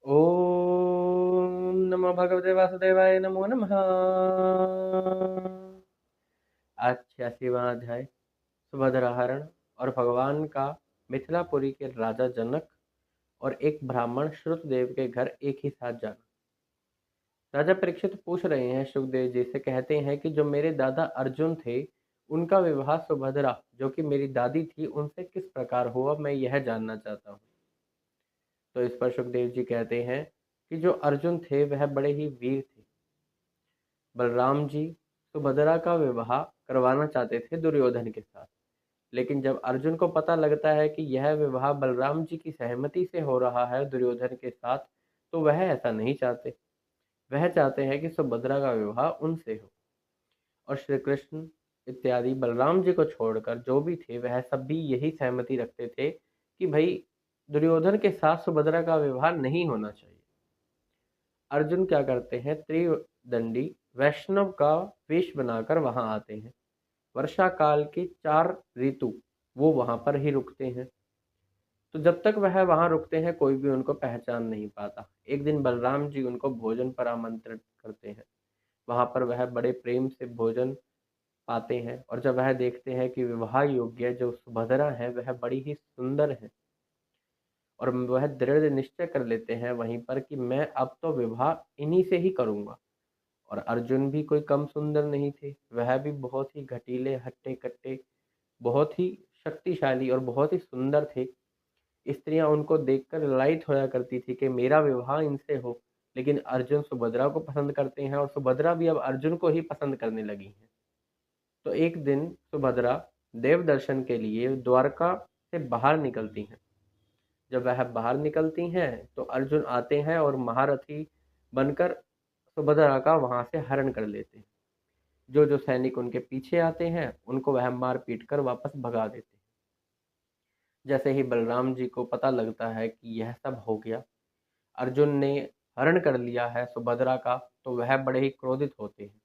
ओम नमो भगवते वासुदेवाय नमो नमः। आज 86वां अध्याय सुभद्रा हरण और भगवान का मिथिलापुरी के राजा जनक और एक ब्राह्मण श्रुतदेव के घर एक ही साथ जाना। राजा परीक्षित पूछ रहे हैं सुखदेव जी से, कहते हैं कि जो मेरे दादा अर्जुन थे उनका विवाह सुभद्रा जो कि मेरी दादी थी उनसे किस प्रकार हुआ, मैं यह जानना चाहता हूँ। तो इस पर सुखदेव जी कहते हैं कि जो अर्जुन थे वह बड़े ही वीर थे। बलराम जी सुभद्रा का विवाह करवाना चाहते थे दुर्योधन के साथ, लेकिन जब अर्जुन को पता लगता है कि यह विवाह बलराम जी की सहमति से हो रहा है दुर्योधन के साथ, तो वह ऐसा नहीं चाहते। वह चाहते हैं कि सुभद्रा का विवाह उनसे हो। और श्री कृष्ण इत्यादि बलराम जी को छोड़कर जो भी थे वह सब भी यही सहमति रखते थे कि भाई दुर्योधन के साथ सुभद्रा का विवाह नहीं होना चाहिए। अर्जुन क्या करते हैं, त्रिदंडी वैष्णव का वेश बनाकर वहां आते हैं। वर्षा काल के 4 ऋतु वो वहां पर ही रुकते हैं। तो जब तक वह वहां रुकते हैं कोई भी उनको पहचान नहीं पाता। एक दिन बलराम जी उनको भोजन पर आमंत्रित करते हैं। वहां पर वह बड़े प्रेम से भोजन पाते हैं और जब वह देखते हैं कि विवाह योग्य जो सुभद्रा है वह बड़ी ही सुंदर है, और वह दृढ़ निश्चय कर लेते हैं वहीं पर कि मैं अब तो विवाह इन्हीं से ही करूंगा। और अर्जुन भी कोई कम सुंदर नहीं थे, वह भी बहुत ही घटीले हट्टे कट्टे, बहुत ही शक्तिशाली और बहुत ही सुंदर थे। स्त्रियां उनको देखकर लालयित होया करती थी कि मेरा विवाह इनसे हो, लेकिन अर्जुन सुभद्रा को पसंद करते हैं और सुभद्रा भी अब अर्जुन को ही पसंद करने लगी हैं। तो एक दिन सुभद्रा देव दर्शन के लिए द्वारका से बाहर निकलती हैं। जब वह बाहर निकलती हैं तो अर्जुन आते हैं और महारथी बनकर सुभद्रा का वहां से हरण कर लेते हैं। जो जो सैनिक उनके पीछे आते हैं उनको वह मार पीट कर वापस भगा देते हैं। जैसे ही बलराम जी को पता लगता है कि यह सब हो गया, अर्जुन ने हरण कर लिया है सुभद्रा का, तो वह बड़े ही क्रोधित होते हैं।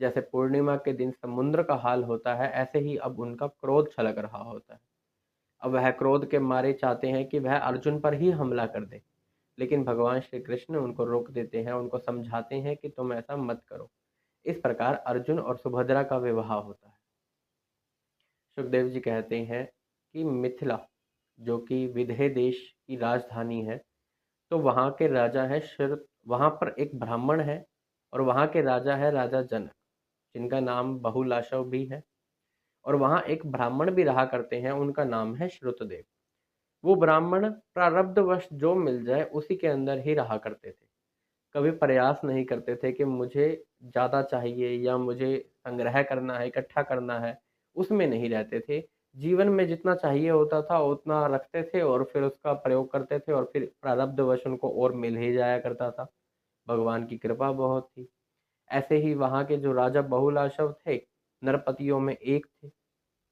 जैसे पूर्णिमा के दिन समुद्र का हाल होता है, ऐसे ही अब उनका क्रोध छलक रहा होता है। अब वह क्रोध के मारे चाहते हैं कि वह अर्जुन पर ही हमला कर दे, लेकिन भगवान श्री कृष्ण उनको रोक देते हैं, उनको समझाते हैं कि तुम ऐसा मत करो। इस प्रकार अर्जुन और सुभद्रा का विवाह होता है। सुखदेव जी कहते हैं कि मिथिला जो कि विदेह देश की राजधानी है, तो वहाँ के राजा है शरत, वहाँ पर एक ब्राह्मण है और वहाँ के राजा है राजा जनक, जिनका नाम बहुलाशव भी है। और वहाँ एक ब्राह्मण भी रहा करते हैं, उनका नाम है श्रुतदेव। वो ब्राह्मण प्रारब्धवश जो मिल जाए उसी के अंदर ही रहा करते थे। कभी प्रयास नहीं करते थे कि मुझे ज़्यादा चाहिए या मुझे संग्रह करना है, इकट्ठा करना है, उसमें नहीं रहते थे। जीवन में जितना चाहिए होता था उतना रखते थे और फिर उसका प्रयोग करते थे और फिर प्रारब्धवश उनको और मिल ही जाया करता था। भगवान की कृपा बहुत थी। ऐसे ही वहाँ के जो राजा बहुलाशव थे, नरपतियों में एक थे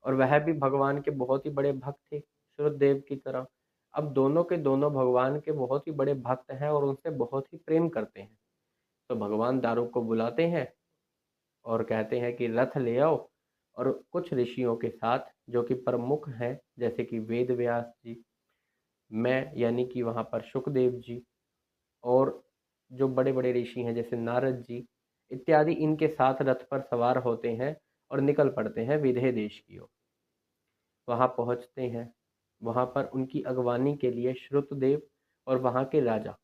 और वह भी भगवान के बहुत ही बड़े भक्त थे, श्रुतदेव की तरह। अब दोनों के दोनों भगवान के बहुत ही बड़े भक्त हैं और उनसे बहुत ही प्रेम करते हैं। तो भगवान दारू को बुलाते हैं और कहते हैं कि रथ ले आओ, और कुछ ऋषियों के साथ जो कि प्रमुख हैं, जैसे कि वेद व्यास जी, मैं यानी कि वहाँ पर सुखदेव जी, और जो बड़े बड़े ऋषि हैं जैसे नारद जी इत्यादि, इनके साथ रथ पर सवार होते हैं और निकल पड़ते हैं विदेह देश की ओर। वहाँ पहुँचते हैं, वहाँ पर उनकी अगवानी के लिए श्रुतदेव और वहाँ के राजा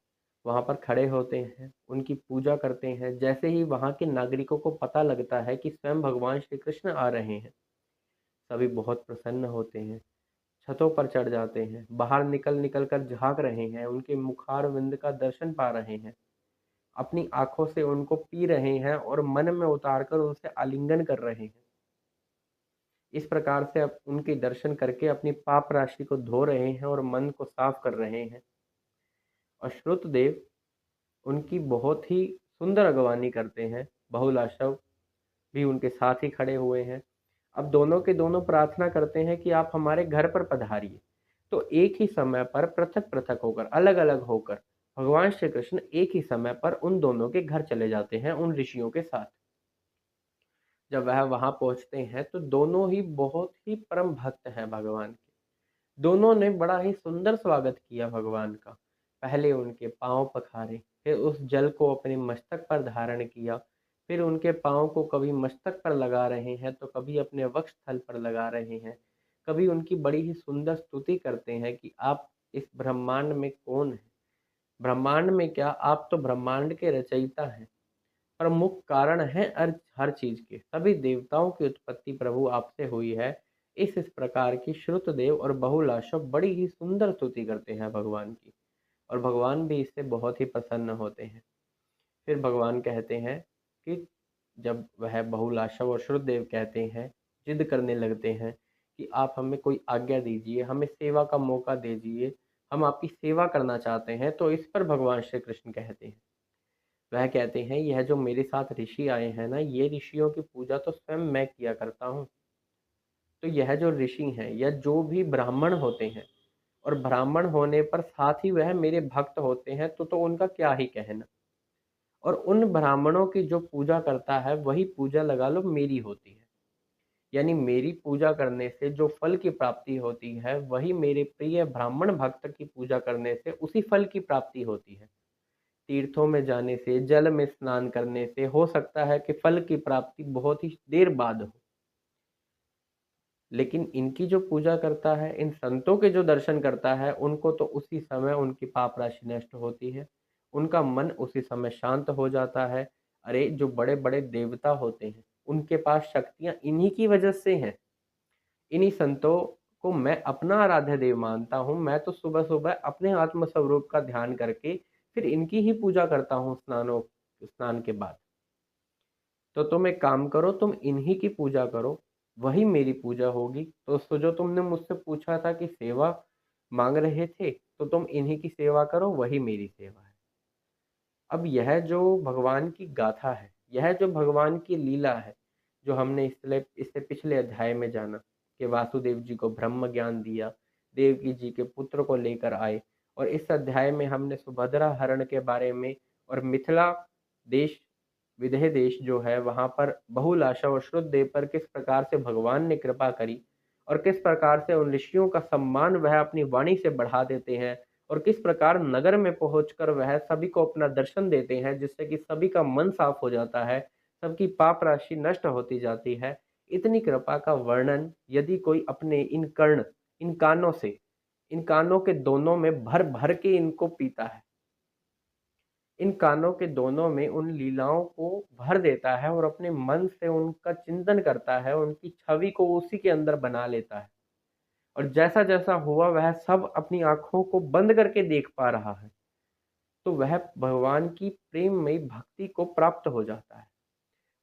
वहाँ पर खड़े होते हैं, उनकी पूजा करते हैं। जैसे ही वहाँ के नागरिकों को पता लगता है कि स्वयं भगवान श्री कृष्ण आ रहे हैं, सभी बहुत प्रसन्न होते हैं, छतों पर चढ़ जाते हैं, बाहर निकल निकल कर झाँक रहे हैं, उनके मुखारविंद का दर्शन पा रहे हैं, अपनी आँखों से उनको पी रहे हैं और मन में उतार कर उनसे आलिंगन कर रहे हैं। इस प्रकार से अब उनके दर्शन करके अपनी पाप राशि को धो रहे हैं और मन को साफ कर रहे हैं। और श्रुतदेव उनकी बहुत ही सुंदर अगवानी करते हैं, बहुलाशव भी उनके साथ ही खड़े हुए हैं। अब दोनों के दोनों प्रार्थना करते हैं कि आप हमारे घर पर पधारिए। तो एक ही समय पर पृथक पृथक होकर, अलग अलग होकर भगवान श्री कृष्ण एक ही समय पर उन दोनों के घर चले जाते हैं उन ऋषियों के साथ। जब वह वहां पहुंचते हैं तो दोनों ही बहुत ही परम भक्त हैं भगवान के। दोनों ने बड़ा ही सुंदर स्वागत किया भगवान का। पहले उनके पाँव पखारे, फिर उस जल को अपने मस्तक पर धारण किया, फिर उनके पाँव को कभी मस्तक पर लगा रहे हैं तो कभी अपने वक्षस्थल पर लगा रहे हैं। कभी उनकी बड़ी ही सुंदर स्तुति करते हैं कि आप इस ब्रह्मांड में कौन हैं? ब्रह्मांड में क्या, आप तो ब्रह्मांड के रचयिता हैं, प्रमुख कारण हैं हर चीज के। सभी देवताओं की उत्पत्ति प्रभु आपसे हुई है। इस प्रकार की श्रुतदेव और बहुलाशव बड़ी ही सुंदर स्तुति करते हैं भगवान की, और भगवान भी इससे बहुत ही प्रसन्न होते हैं। फिर भगवान कहते हैं कि जब वह बहुलाशव और श्रुतदेव कहते हैं, जिद करने लगते हैं कि आप हमें कोई आज्ञा दीजिए, हमें सेवा का मौका दीजिए, हम आपकी सेवा करना चाहते हैं, तो इस पर भगवान श्री कृष्ण कहते हैं, वह कहते हैं, यह जो मेरे साथ ऋषि आए हैं ना, ये ऋषियों की पूजा तो स्वयं मैं किया करता हूँ। तो यह जो ऋषि हैं या जो भी ब्राह्मण होते हैं, और ब्राह्मण होने पर साथ ही वह मेरे भक्त होते हैं, तो उनका क्या ही कहना। और उन ब्राह्मणों की जो पूजा करता है वही पूजा लगा लो मेरी होती है। यानी मेरी पूजा करने से जो फल की प्राप्ति होती है, वही मेरे प्रिय ब्राह्मण भक्त की पूजा करने से उसी फल की प्राप्ति होती है। तीर्थों में जाने से, जल में स्नान करने से हो सकता है कि फल की प्राप्ति बहुत ही देर बाद हो, लेकिन इनकी जो पूजा करता है, इन संतों के जो दर्शन करता है, उनको तो उसी समय उनकी पाप राशि नष्ट होती है, उनका मन उसी समय शांत हो जाता है। अरे जो बड़े बड़े देवता होते हैं, उनके पास शक्तियां इन्हीं की वजह से हैं। इन्हीं संतों को मैं अपना आराध्य देव मानता हूँ। मैं तो सुबह सुबह अपने आत्म स्वरूप का ध्यान करके फिर इनकी ही पूजा करता हूँ स्नान के बाद। तो तुम एक काम करो, तुम इन्हीं की पूजा करो, वही मेरी पूजा होगी। तो जो तुमने मुझसे पूछा था कि सेवा मांग रहे थे, तो तुम इन्हीं की सेवा करो, वही मेरी सेवा है। अब यह जो भगवान की गाथा है, यह जो भगवान की लीला है, जो हमने इससे पिछले अध्याय में जाना कि वासुदेव जी को ब्रह्म ज्ञान दिया, देवकी जी के पुत्र को लेकर आए, और इस अध्याय में हमने सुभद्रा हरण के बारे में, और मिथिला देश, विदेह देश जो है वहां पर बहुलाशा और श्रुतदेव पर किस प्रकार से भगवान ने कृपा करी, और किस प्रकार से उन ऋषियों का सम्मान वह अपनी वाणी से बढ़ा देते हैं, और किस प्रकार नगर में पहुंचकर वह सभी को अपना दर्शन देते हैं, जिससे कि सभी का मन साफ हो जाता है, सबकी पाप राशि नष्ट होती जाती है। इतनी कृपा का वर्णन यदि कोई अपने इन कानों से, इन कानों के दोनों में भर भर के इनको पीता है, इन कानों के दोनों में उन लीलाओं को भर देता है, और अपने मन से उनका चिंतन करता है, उनकी छवि को उसी के अंदर बना लेता है, और जैसा जैसा हुआ वह सब अपनी आंखों को बंद करके देख पा रहा है, तो वह भगवान की प्रेममयी भक्ति को प्राप्त हो जाता है।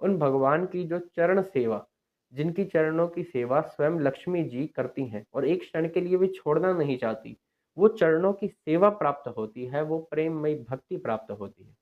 उन भगवान की जो चरण सेवा, जिनकी चरणों की सेवा स्वयं लक्ष्मी जी करती हैं और एक क्षण के लिए भी छोड़ना नहीं चाहती, वो चरणों की सेवा प्राप्त होती है, वो प्रेममयी भक्ति प्राप्त होती है।